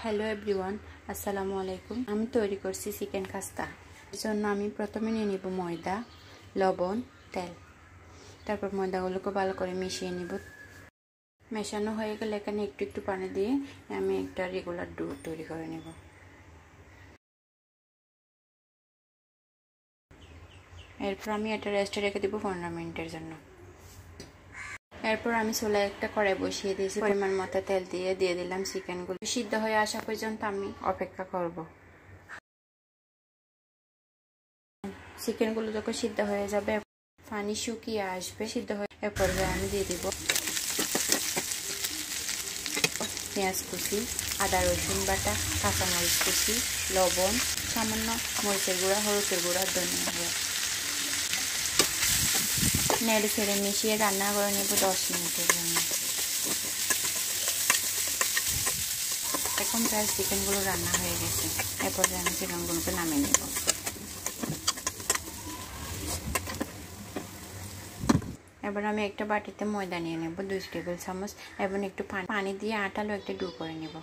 Hello everyone, আসসালামু আলাইকুম। আমি তৈরি করছি চিকেন খাস্তা। এর জন্য আমি প্রথমে নিয়ে নিব ময়দা, লবণ, তেল। তারপর ময়দাগুলোকে ভালো করে মিশিয়ে নিব। মেশানো হয়ে গেলে এখানে একটু একটু পানি দিয়ে আমি একটা রেগুলার ডো তৈরি করে নেব। এরপর আমি এটা রেস্টে রেখে দেবো 15 মিনিটের জন্য। এরপর আমি চুলায় একটা কড়াই বসিয়ে দিয়েছি। পরিমাণ মতো তেল দিয়ে দিলাম চিকেনগুলো। সিদ্ধ হয়ে আসা পর্যন্ত আমি অপেক্ষা করব। চিকেনগুলো যখন সিদ্ধ হয়ে যাবে, পানি শুকিয়ে আসবে, সিদ্ধ হয়ে এরপর আমি দিয়ে দিব পেঁয়াজ কুচি, আদা রসুন বাটা, কাঁচামরিচ কুচি, লবণ, সামান্য মরিচের গুঁড়া, হলুদের গুঁড়া, ধনিয়া গুঁড়া। নেড়ে ছেড়ে মিশিয়ে রান্না করে নেব 10 মিনিটের জন্য। এখন প্রায় চিকেনগুলো রান্না হয়ে গেছে। এরপর আমি চিকেনগুলোকে নামিয়ে নেব। এবার আমি একটা বাটিতে ময়দা নিয়ে নেব 2 টেবিল চামচ এবং একটু পানি দিয়ে আটালো একটা ডো করে নেব।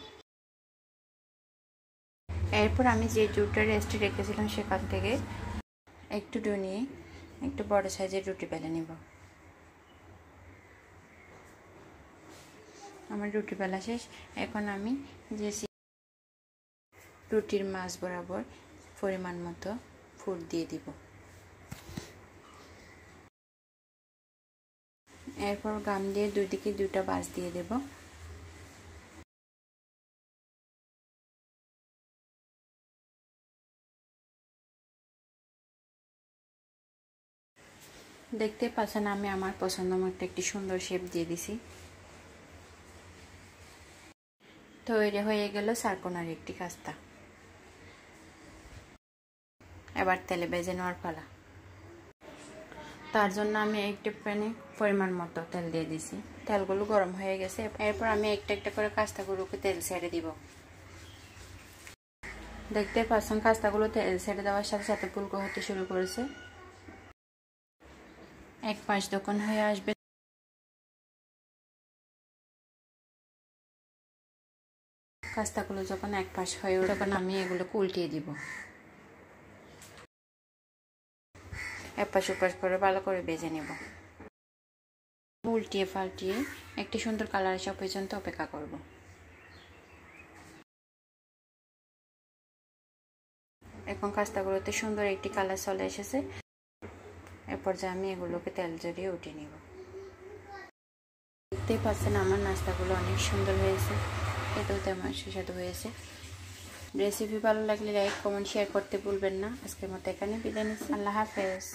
এরপর আমি যে ডোটা রেস্টে রেখেছিলাম সেখান থেকে একটু ডো নিয়ে একটু বড় সাইজের রুটি বেলে নেব। আমার রুটি বেলা শেষ। এখন আমি যে রুটির মাছ বরাবর পরিমাণ মতো ফুট দিয়ে দিব। এরপর গাম দিয়ে দুই দিকে 2টা বাঁশ দিয়ে দেব। দেখতে পাচ্ছেন আমি আমার পছন্দ মতো একটি সুন্দর শেপ দিয়ে দিছি। তৈরি হয়ে গেল চারকোনার একটি খাস্তা। এবার তেলে ভেজে নেওয়ার পালা। তার জন্য আমি একটি প্যানে পরিমাণ মতো তেল দিয়ে দিছি। তেলগুলো গরম হয়ে গেছে। এরপর আমি একটা একটা করে খাস্তাগুলোকে তেল ছেড়ে দিব। দেখতে পাচ্ছেন খাস্তাগুলো তেল ছেড়ে দেওয়ার সাথে সাথে ফুলকো হতে শুরু করেছে। এক পাশ যখন হয়ে আসবে, খাস্তাগুলো যখন এক পাশ হয়ে তখন আমি এগুলোকে উল্টিয়ে দিব। এক পাশ ওপাশ করে ভালো করে ভেজে নেব। উল্টিয়ে পাল্টিয়ে একটি সুন্দর কালার আসা পর্যন্ত অপেক্ষা করব। এখন খাস্তাগুলোতে সুন্দর একটি কালার চলে এসেছে। এরপর যে আমি এগুলোকে তেল জড়িয়ে উঠিয়ে নেব। দেখতেই পাচ্ছেন আমার নাস্তাগুলো অনেক সুন্দর হয়েছে, এতেও তেমন সুস্বাদু হয়েছে। রেসিপি ভালো লাগলে লাইক, কমেন্ট, শেয়ার করতে ভুলবেন না। আজকের মতো এখানে বিদায় নিচ্ছি। আল্লাহ হাফেজ।